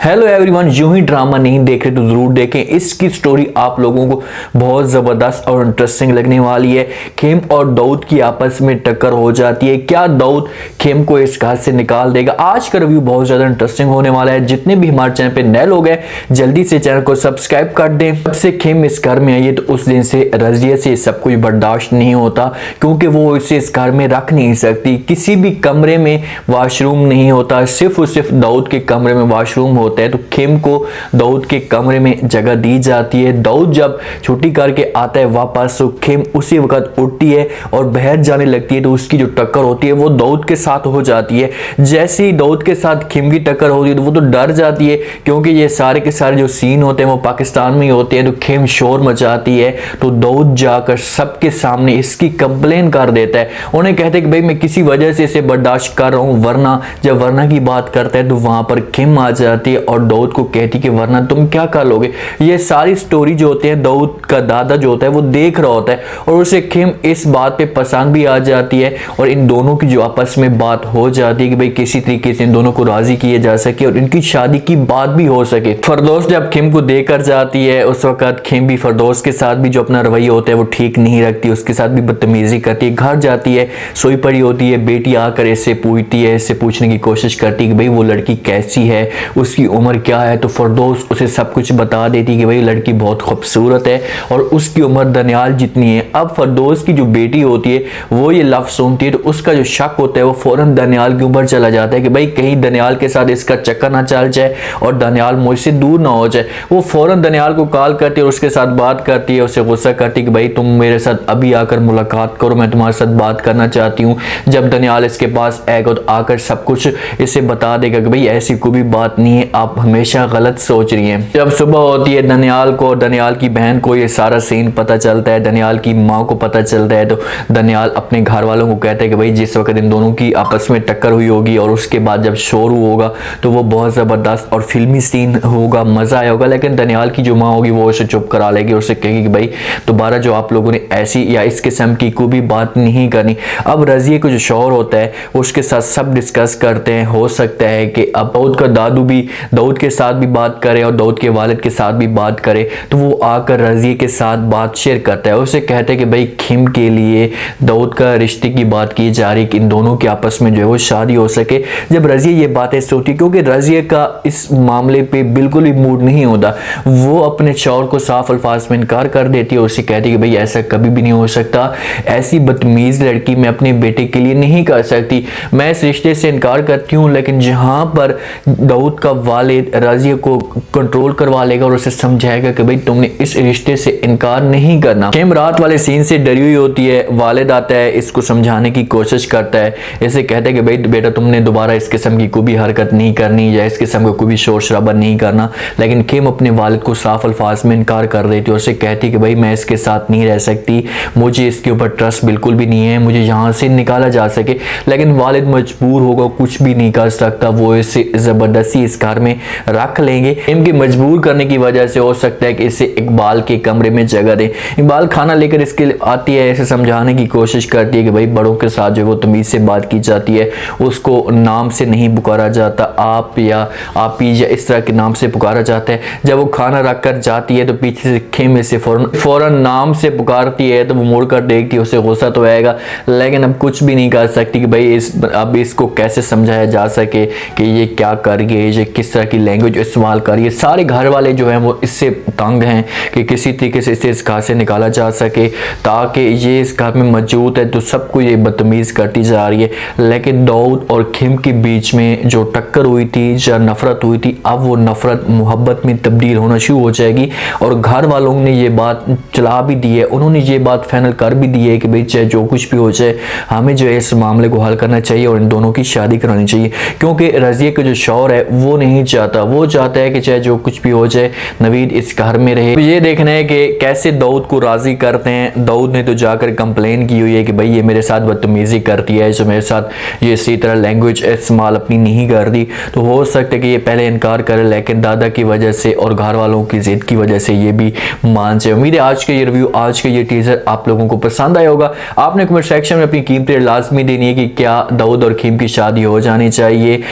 Hello everyone, यूं ही drama नहीं देख रहे तो जरूर देखें। इसकी स्टोरी आप लोगों को बहुत ज़बरदस्त और इंटरेस्टिंग लगने वाली है। खेम और दाऊद की आपस में टक्कर हो जाती है। क्या दाऊद खेम को इस घर से निकाल देगा? आज का रिव्यू बहुत ज़्यादा इंटरेस्टिंग होने वाला है। जितने भी हमारे चैनल पे नए लोग हैं जल्दी से चैनल को सब्सक्राइब कर दें। जब से खेम इस घर में आई है तो उस दिन से रजिया से सब कुछ बर्दाश्त नहीं होता, क्योंकि वो इसे इस घर में रख नहीं सकती। किसी भी कमरे में वाशरूम नहीं होता, सिर्फ और सिर्फ दाऊद के कमरे में वाशरूम होता है। तो खेम को दाऊद के कमरे में जगह दी जाती है। दाऊद जब छुट्टी करके आता है वापस तो खेम उसी वक्त उठती है और बाहर जाने लगती है। तो उसकी जो टक्कर होती है वो दाऊद के साथ हो जाती है। जैसे ही दाऊद के साथ खेम की टक्कर होती है तो वो तो डर जाती है, क्योंकि ये सारे के सारे जो सीन होते हैं वो पाकिस्तान में ही होते हैं। तो खेम शोर मचाती है तो दाऊद जाकर सबके सामने इसकी कंप्लेन कर देता है। उन्हें कहते हैं कि भाई मैं किसी वजह से इसे बर्दाश्त कर रहा हूँ, वरना जब वरना की बात करता है तो वहां पर खेम आ जाती है और दाऊद को कहती कि वरना तुम क्या कर लोगे। ये सारी स्टोरी जो होती है दाऊद का दादा जो होता है वो देख रहा होता है और उसे खेम इस बात पे पसंद भी आ जाती है। और इन दोनों की जो आपस में बात हो जाती है कि भाई किसी तरीके से इन दोनों को राजी किया जा सके और इनकी शादी की बात भी हो सके। फरदौस जब खेम को देकर जाती है उस वक्त खेम भी फरदौस के साथ भी जो अपना रवैया होता है वो ठीक नहीं रखती, उसके साथ भी बदतमीजी करती है। घर जाती है, सोई पड़ी होती है, बेटी आकर इससे पूछती है, इससे पूछने की कोशिश करती है कि भाई वो लड़की कैसी है, उसकी उम्र क्या है। तो फरदौस उसे सब कुछ बता देती कि भाई लड़की बहुत खूबसूरत है और उसकी उम्र दनियाल जितनी है। अब फरदौस की जो बेटी होती है वो ये लफ्ज़ सुनती है तो उसका जो शक होता है वो फौरन दनियाल के ऊपर चला जाता है कि भाई कहीं दनियाल के साथ इसका चक्कर ना चल जाए और दनियाल मुझसे दूर ना हो जाए। वो फौरन दनियाल को कॉल करती है और उसके साथ बात करती है, उससे गुस्सा करती है कि भाई तुम मेरे साथ अभी आकर मुलाकात करो, मैं तुम्हारे साथ बात करना चाहती हूँ। जब दनियाल इसके पास आएगा तो आकर सब कुछ इसे बता देगा कि भाई ऐसी कोई भी बात नहीं है, आप हमेशा गलत सोच रही हैं। जब सुबह होती है दनियाल को, दनियाल की बहन को ये सारा सीन पता चलता है, दनियाल की माँ को पता चलता है। तो दनियाल अपने घर वालों को कहता है कि भाई जिस वक्त इन दोनों की आपस में टक्कर हुई होगी और उसके बाद जब शोर होगा तो वो बहुत ज़बरदस्त और फिल्मी सीन होगा, मज़ा आया होगा। लेकिन दनियाल की जो माँ होगी वो उसे चुप करा लेगी और उसे कहेगी कि भाई दोबारा जो आप लोगों ने ऐसी या इस किस्म की कोई भी बात नहीं करनी। अब रजिया को जो शौहर होता है उसके साथ सब डिस्कस करते हैं। हो सकता है कि अब दाऊद का दादू भी दाऊद के साथ भी बात करे और दाऊद के वालिद के साथ भी बात करे। तो वो आकर रजिया के साथ बात शेयर करता है, उसे कहता है कि भाई खेम के लिए दाऊद का रिश्ते की बात की जा रही कि इन दोनों के आपस में जो है वो शादी हो सके। जब रजिया ये बातें सोचती, क्योंकि रजिया का इस मामले पे बिल्कुल भी मूड नहीं होता, वो अपने शौहर को साफ अल्फाज में इनकार कर देती है और उसे कहती है कि भाई ऐसा कभी भी नहीं हो सकता, ऐसी बदतमीज लड़की मैं अपने बेटे के लिए नहीं कर सकती। मैं इस रिश्ते से इनकार करती हूँ, लेकिन जहाँ पर दाऊद का वालिद रजिया को कंट्रोल करवा लेगा और उसे समझाएगा कि भाई तुमने इस रिश्ते से इनकार नहीं करना। खेम रात वाले सीन से डरी हुई होती है। वालिद आता है, इसको समझाने की कोशिश करता है, इसे कहता है कि भाई बेटा तुमने दोबारा इस किस्म की कोई भी हरकत नहीं करनी या इस किस्म का कोई भी शोर शराबा नहीं करना। लेकिन खेम अपने वालिद को साफ अल्फाज में इनकार कर देती है और उसे कहती है कि भाई मैं इसके साथ नहीं रह सकती, मुझे इसके ऊपर ट्रस्ट बिल्कुल भी नहीं है, मुझे यहाँ से निकाला जा सके। लेकिन वालिद मजबूर होगा, कुछ भी नहीं कर सकता, वो इसे ज़बरदस्ती इस घर में रख लेंगे। खेम के मजबूर करने की वजह से हो सकता है कि इसे इकबाल के कमरे में जगह दे। इकबाल खाना लेकर इसके आती है, इसे समझाने की कोशिश करती है कि भाई बड़ों के साथ जो वो तमीज़ से बात की जाती है, उसको नाम से नहीं पुकारा जाता, आप या आपी या इस तरह के नाम से पुकारा जाता है। जब वो खाना रख कर जाती है तो पीछे से खेम इसे फौरन नाम से पुकारती है तो वो मुड़ कर देखती है, उसे गुस्सा तो आएगा लेकिन अब कुछ भी नहीं कर सकती कि भाई अब इसको कैसे समझाया जा सके कि ये क्या कर रही है, ये किस तरह की लैंग्वेज इस्तेमाल कर रही है। सारे घर वाले जो हैं वो इससे तंग हैं कि किसी तरीके से इसे इस घर से निकाला जा सके, ताकि ये इस घर में मौजूद है तो सबको ये बदतमीज़ करती जा रही है। लेकिन दाऊद और खेम के बीच में जो टक्कर हुई थी या नफरत हुई थी, अब वो नफरत मोहब्बत में तब्दील होना शुरू हो जाएगी। और घर वालों ने ये बात चला भी दी है, उन्होंने ये बात फाइनल कर भी दी है कि भाई चाहे जो कुछ भी हो जाए हमें जो है इस मामले को हल करना चाहिए और इन दोनों की शादी करानी चाहिए। क्योंकि रजिया का जो शौहर है वो नहीं चाहता, वो चाहता है कि चाहे जो कुछ भी हो जाए नवीद इस घर में रहे। तो ये देखना है कि कैसे दाऊद को राजी करते हैं। दाऊद ने तो जाकर कंप्लेन की हुई है कि भाई ये मेरे साथ बदतमीजी करती है, जो मेरे साथ ये इसी तरह लैंग्वेज इस्तेमाल अपनी नहीं करती। तो हो सकता है कि ये पहले इनकार करे, लेकिन दादा की वजह से और घर वालों की जिद की वजह से ये भी मान जाए। उम्मीद है आज का ये रिव्यू, आज का ये टीजर आप लोगों को पसंद आया होगा। आपने कमेंट सेक्शन में अपनी कीमती लाजमी देनी है कि क्या दाऊद और खेम की शादी हो जानी चाहिए,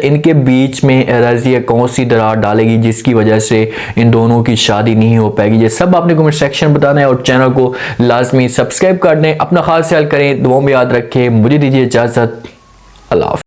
इनके बीच में मर्जी है कौन सी दरार डालेगी जिसकी वजह से इन दोनों की शादी नहीं हो पाएगी। ये सब आपने कमेंट सेक्शन बताना है और चैनल को लाजमी सब्सक्राइब कर दें। अपना खास ख्याल करें, दुआओं में याद रखें। मुझे दीजिए इजाजत। अल्लाह हाफ़िज़।